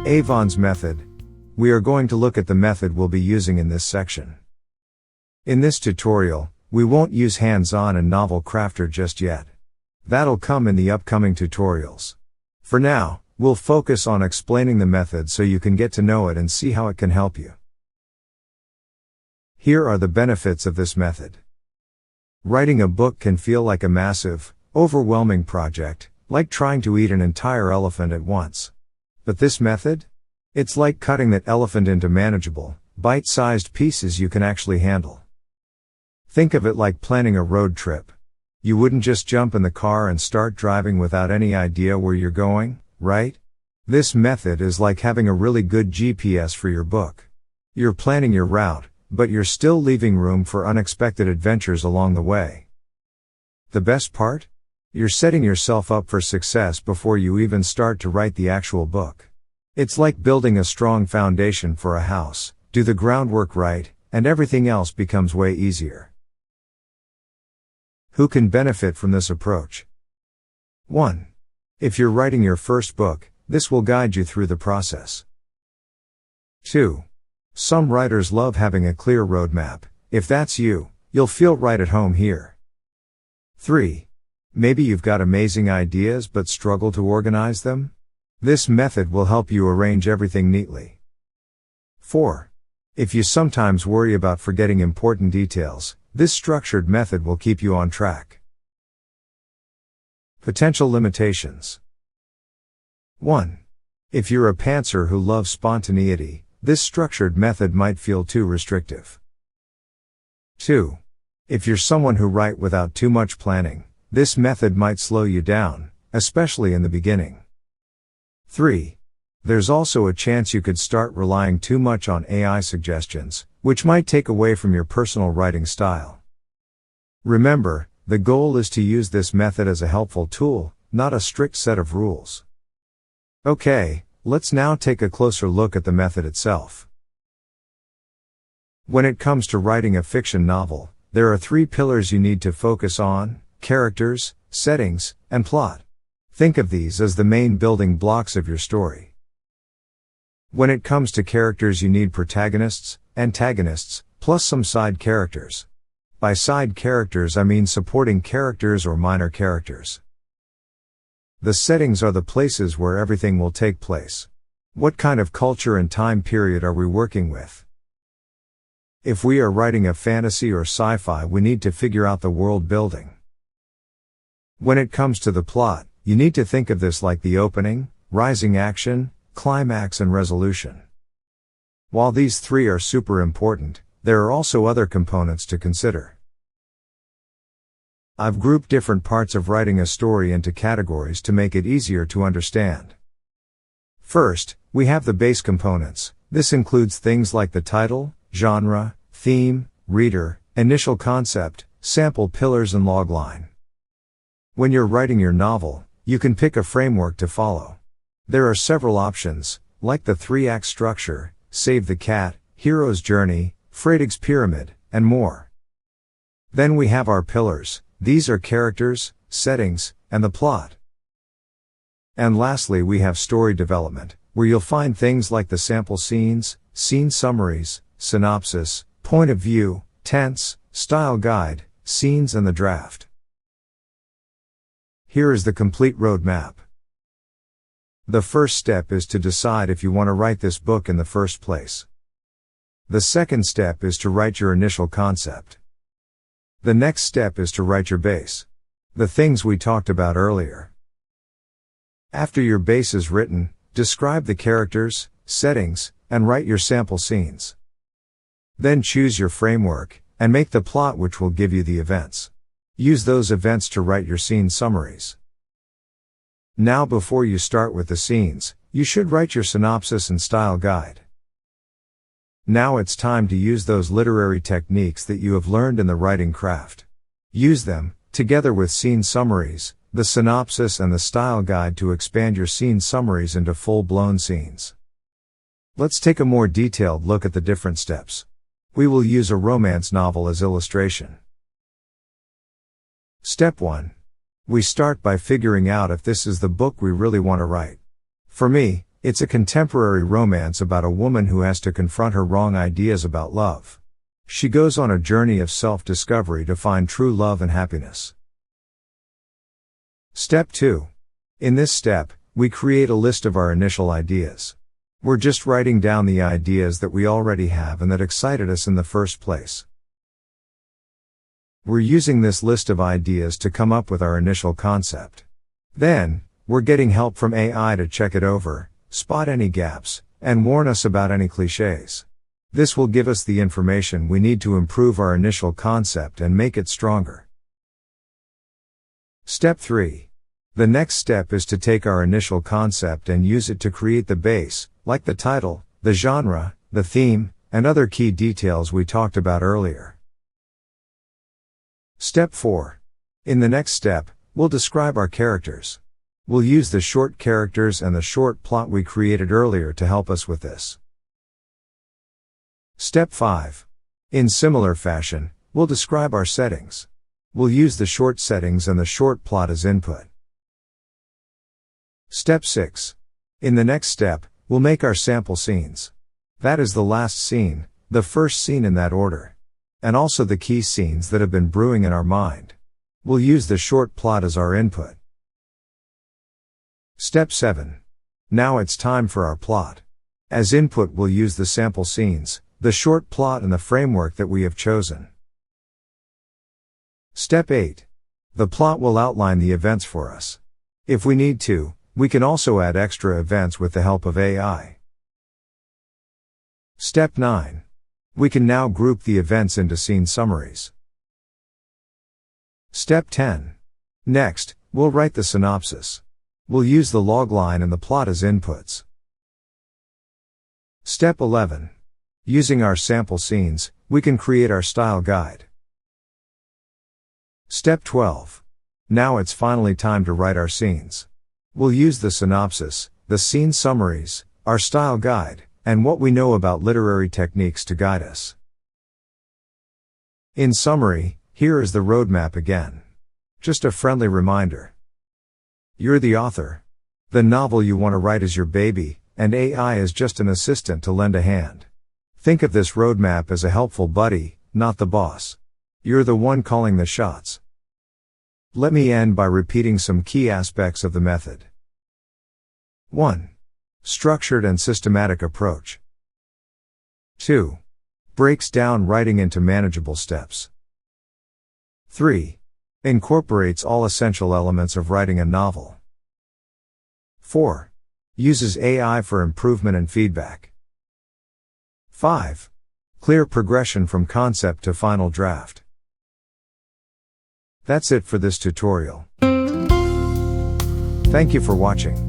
Avon's method. We are going to look at the method we'll be using in this section. In this tutorial, we won't use hands-on and novel crafter just yet. That'll come in the upcoming tutorials. For now, we'll focus on explaining the method so you can get to know it and see how it can help you. Here are the benefits of this method. Writing a book can feel like a massive, overwhelming project, like trying to eat an entire elephant at once. But this method? It's like cutting that elephant into manageable, bite-sized pieces you can actually handle. Think of it like planning a road trip. You wouldn't just jump in the car and start driving without any idea where you're going, right? This method is like having a really good GPS for your book. You're planning your route, but you're still leaving room for unexpected adventures along the way. The best part? You're setting yourself up for success before you even start to write the actual book. It's like building a strong foundation for a house. Do the groundwork right, and everything else becomes way easier. Who can benefit from this approach? 1. If you're writing your first book, this will guide you through the process. 2. Some writers love having a clear roadmap. If that's you, you'll feel right at home here. 3. Maybe you've got amazing ideas but struggle to organize them? This method will help you arrange everything neatly. 4. If you sometimes worry about forgetting important details, this structured method will keep you on track. Potential limitations. 1. If you're a pantser who loves spontaneity, this structured method might feel too restrictive. 2. If you're someone who writes without too much planning, this method might slow you down, especially in the beginning. 3. There's also a chance you could start relying too much on AI suggestions, which might take away from your personal writing style. Remember, the goal is to use this method as a helpful tool, not a strict set of rules. Okay, let's now take a closer look at the method itself. When it comes to writing a fiction novel, there are 3 pillars you need to focus on: characters, settings, and plot. Think of these as the main building blocks of your story. When it comes to characters, you need protagonists, antagonists, plus some side characters. By side characters I mean supporting characters or minor characters. The settings are the places where everything will take place. What kind of culture and time period are we working with? If we are writing a fantasy or sci-fi, we need to figure out the world building. When it comes to the plot, you need to think of this like the opening, rising action, climax and resolution. While these 3 are super important, there are also other components to consider. I've grouped different parts of writing a story into categories to make it easier to understand. First, we have the base components. This includes things like the title, genre, theme, reader, initial concept, sample pillars and logline. When you're writing your novel, you can pick a framework to follow. There are several options, like the 3-act structure, Save the Cat, Hero's Journey, Freydig's Pyramid, and more. Then we have our pillars. These are characters, settings, and the plot. And lastly we have story development, where you'll find things like the sample scenes, scene summaries, synopsis, point of view, tense, style guide, scenes and the draft. Here is the complete roadmap. The first step is to decide if you want to write this book in the first place. The second step is to write your initial concept. The next step is to write your base. The things we talked about earlier. After your base is written, describe the characters, settings, and write your sample scenes. Then choose your framework, and make the plot which will give you the events. Use those events to write your scene summaries. Now before you start with the scenes, you should write your synopsis and style guide. Now it's time to use those literary techniques that you have learned in the writing craft. Use them, together with scene summaries, the synopsis and the style guide to expand your scene summaries into full-blown scenes. Let's take a more detailed look at the different steps. We will use a romance novel as illustration. Step 1. We start by figuring out if this is the book we really want to write. For me, It's a contemporary romance about a woman who has to confront her wrong ideas about love. She goes on a journey of self-discovery to find true love and happiness. Step 2. In this step, we create a list of our initial ideas. We're just writing down the ideas that we already have and that excited us in the first place. We're using this list of ideas to come up with our initial concept. Then, we're getting help from AI to check it over, spot any gaps, and warn us about any cliches. This will give us the information we need to improve our initial concept and make it stronger. Step 3. The next step is to take our initial concept and use it to create the base, like the title, the genre, the theme, and other key details we talked about earlier. Step 4. In the next step, we'll describe our characters. We'll use the short characters and the short plot we created earlier to help us with this. Step 5. In similar fashion, we'll describe our settings. We'll use the short settings and the short plot as input. Step 6. In the next step, we'll make our sample scenes. That is the last scene, the first scene in that order. And also the key scenes that have been brewing in our mind. We'll use the short plot as our input. Step 7. Now it's time for our plot. As input we'll use the sample scenes, the short plot and the framework that we have chosen. Step 8. The plot will outline the events for us. If we need to, we can also add extra events with the help of AI. Step 9. We can now group the events into scene summaries. Step 10. Next, we'll write the synopsis. We'll use the logline and the plot as inputs. Step 11. Using our sample scenes, we can create our style guide. Step 12. Now it's finally time to write our scenes. We'll use the synopsis, the scene summaries, our style guide, and what we know about literary techniques to guide us. In summary, here is the roadmap again. Just a friendly reminder. You're the author. The novel you want to write is your baby, and AI is just an assistant to lend a hand. Think of this roadmap as a helpful buddy, not the boss. You're the one calling the shots. Let me end by repeating some key aspects of the method. 1. Structured and systematic approach. 2. Breaks down writing into manageable steps. 3. Incorporates all essential elements of writing a novel. 4. Uses AI for improvement and feedback. 5. Clear progression from concept to final draft. That's it for this tutorial. Thank you for watching.